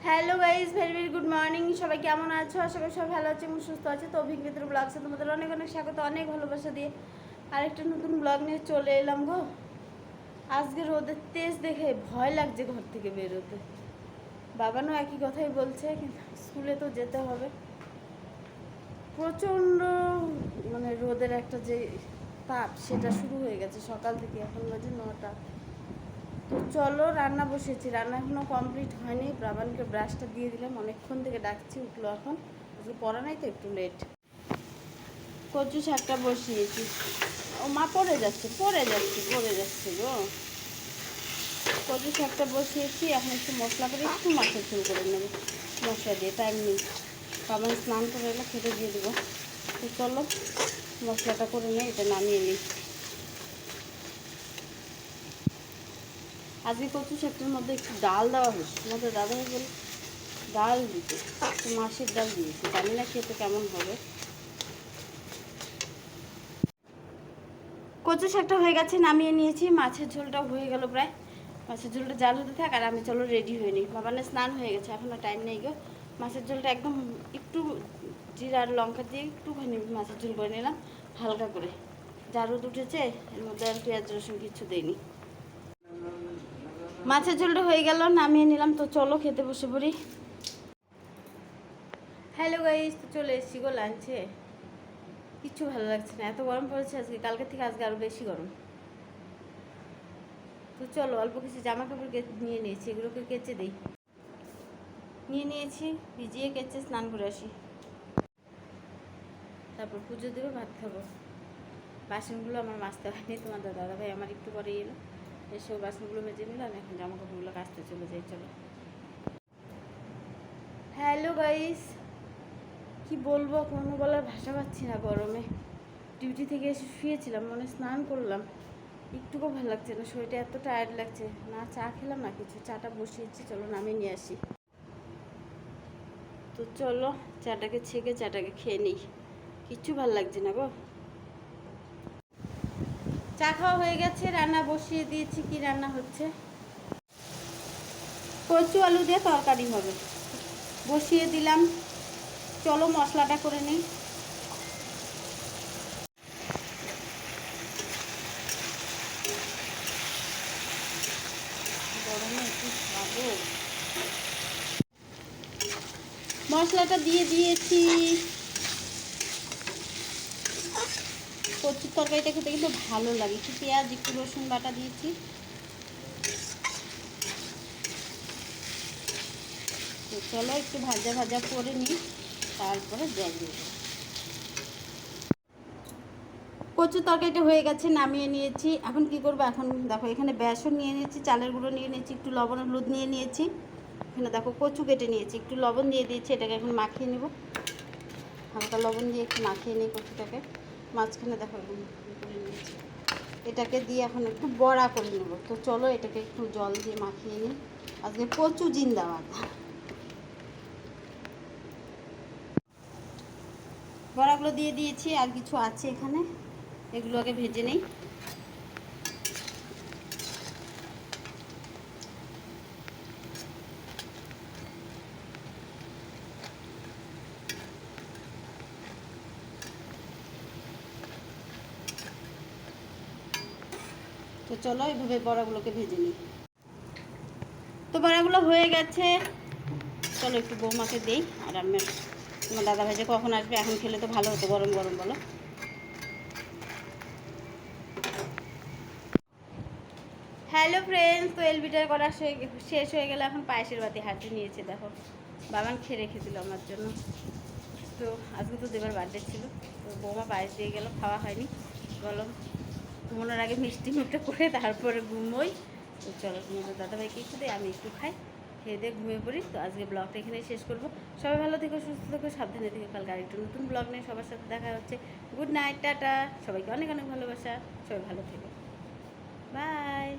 Hello guys, very very good morning. সবাই কেমন আছো? আশা করি সবাই ভালো আছে এবং সুস্থ আছে। তো অভিজ্ঞতার ব্লগসে তোমাদের অনেক অনেক স্বাগত, অনেক ভালোবাসা দিয়ে আরেকটা নতুন ব্লগ নিয়ে চলে এলাম গো। আজকে রোদের তেজ দেখে ভয় লাগছে ঘর থেকে বেরোতে। বাবানও একই কথাই বলছে, কিন্তু স্কুলে তো যেতে হবে। প্রচণ্ড মানে রোদের একটা যে তাপ, সেটা শুরু হয়ে গেছে সকাল থেকে। এখন বাজে 9টা। তো চলো, রান্না বসেছি। রান্না এখনও কমপ্লিট হয়নি। ব্রাবানকে ব্রাশটা দিয়ে দিলাম, অনেকক্ষণ থেকে ডাকছি, উঠলো এখন। আজকে পড়া নাই তো, একটু লেট। কচু শাকটা বসিয়েছি। ও মা পড়ে যাচ্ছে গো। কচু শাকটা বসিয়েছি, এখন একটু মশলা করে একটু মাছের ঝোল করে নেবো মশলা দিয়ে। টাইম নেই, বাবান স্নান করে এলে খেতে দিয়ে দেবো। তো চলো মশলাটা করে নিই, এটা নামিয়ে নিই। আজকে কচু শাকটার মধ্যে একটু ডাল দেওয়া হয়েছে। তোমাদের দাদাভাই বলে ডাল দিতে, একটু মাছের ডাল দিয়েছি, জানি না খেতে কেমন হবে। কচু শাকটা হয়ে গেছে, নামিয়ে নিয়েছি। মাছের ঝোলটাও হয়ে গেল প্রায়। মাছের ঝোলটা জাল হতে থাক, আর আমি চলো রেডি হয়ে নিই। বাবানের স্নান হয়ে গেছে, এখনও টাইম নেই গো। মাছের ঝোলটা একদম একটু জিরা আর লঙ্কা দিয়ে একটুখানি মাছের ঝোল করে নিলাম, হালকা করে। যা রোদ উঠেছে, এর মধ্যে আর পেঁয়াজ রসুন কিছু দিইনি। মাছের ঝোলটা হয়ে গেল, নামিয়ে নিলাম। তো চলো খেতে বসে পড়ি। হ্যালো গাইস, তো চলে এসেছি গো লাঞ্চে। কিচ্ছু ভালো লাগছে না, এত গরম পড়েছে আজকে। কালকে থেকে আজকে আরও বেশি গরম। তো চলো, অল্প কিছু জামা কাপড় নিয়ে নিয়েছি, এগুলোকে কেচে দিই। নিয়ে নিয়েছি, ভিজিয়ে কেচে স্নান করে আসি। তারপর পুজো দেবো, ভাত খাবো। বাসনগুলো আমার মাজতে হয়নি, তোমার দাদাভাই আমার একটু পরে এলো, এসেও বাসনগুলো মেজে নিলাম। এখন জামা কাপড়গুলো কাচতে চলে যাই, চলো। হ্যালো গাইস, কি বলবো, কোনো বলার ভাষা পাচ্ছি না গরমে। ডিউটি থেকে এসে শুয়েছিলাম, মনে স্নান করলাম, একটুকু ভালো লাগছে না, শরীরটা এত টায়ার্ড লাগছে। না চা খেলাম না কিছু, চাটা বসিয়েছি, চলো নামিয়ে নিয়ে আসি। তো চলো চাটাকে ছেঁকে চাটাকে খেয়ে নিই, কিচ্ছু ভালো লাগছে না গো। চা খাওয়া হয়ে গেছে, রান্না বসিয়ে দিয়েছি। কি রান্না হচ্ছে? কচু আলু দিয়ে তরকারি হবে, বসিয়ে দিলাম। চলো মশলাটা করে নিই। গরমে একটু খাবো। মশলাটা দিয়ে দিয়েছি। কচুর তরকারিটা খেতে কিন্তু ভালো লাগে। একটু পেঁয়াজ, একটু রসুন বাটা দিয়েছি। তো চলো একটু ভাজা ভাজা করে নিই, তারপরে জল দেব। কচুর তরকারিটা হয়ে গেছে, নামিয়ে নিয়েছি। এখন কি করবো? এখন দেখো, এখানে বেসন নিয়ে নিয়েছি, চালের গুঁড়ো নিয়ে নিয়েছি, একটু লবণ হলুদ নিয়ে নিয়েছি। এখানে দেখো কচু কেটে নিয়েছি, একটু লবণ দিয়ে দিয়েছি। এটাকে এখন মাখিয়ে নেব, হালকা লবণ দিয়ে একটু মাখিয়ে নিই কচুটাকে। মাঝখানে দেখো করে নিয়েছি, এটাকে দিয়ে এখন একটু বড়া করে নেব। তো চলো এটাকে একটু জল দিয়ে মাখিয়ে নিই। আজকে কচু জিন্দাবাদ। বড়াগুলো দিয়ে দিয়েছি, আর কিছু আছে এখানে, এগুলো আগে ভেজে নেই। তো চলো এইভাবে বড়াগুলোকে ভেজে নিই। তো বড়াগুলো হয়ে গেছে, চলো একটু বৌমাকে দেই। আর আমি, তোমার দাদাভাই যে কখন আসবে, এখন খেলে তো ভালো হতো, গরম গরম বলো। হ্যালো ফ্রেন্ডস, তো এলবিটার করা শেষ হয়ে গেলে এখন পায়েসের বাতি হাতে নিয়েছে। দেখো বাবান খেয়ে রেখেছিল আমার জন্য। তো আজকে তো দেবার বার্থডে ছিল, তো বৌমা পায়েস দিয়ে গেল, খাওয়া হয়নি। বলো, ঘুমানোর আগে মিষ্টি মুখটা করে তারপরে ঘুমোই। তো চলো, তোমাদের দাদাভাইকে একটু দিই, আমি একটু খাই, খেয়ে দিয়ে ঘুমিয়ে পড়ি। তো আজকে ব্লগটা এখানেই শেষ করবো। সবাই ভালো থেকো, সুস্থ থেকো, সাবধানে থেকো। কালকে আরেকটু নতুন ব্লগ নিয়ে সবার সাথে দেখা হচ্ছে। Good night, tata. সবাইকে অনেক অনেক ভালোবাসা, সবাই ভালো থেকো, বাই।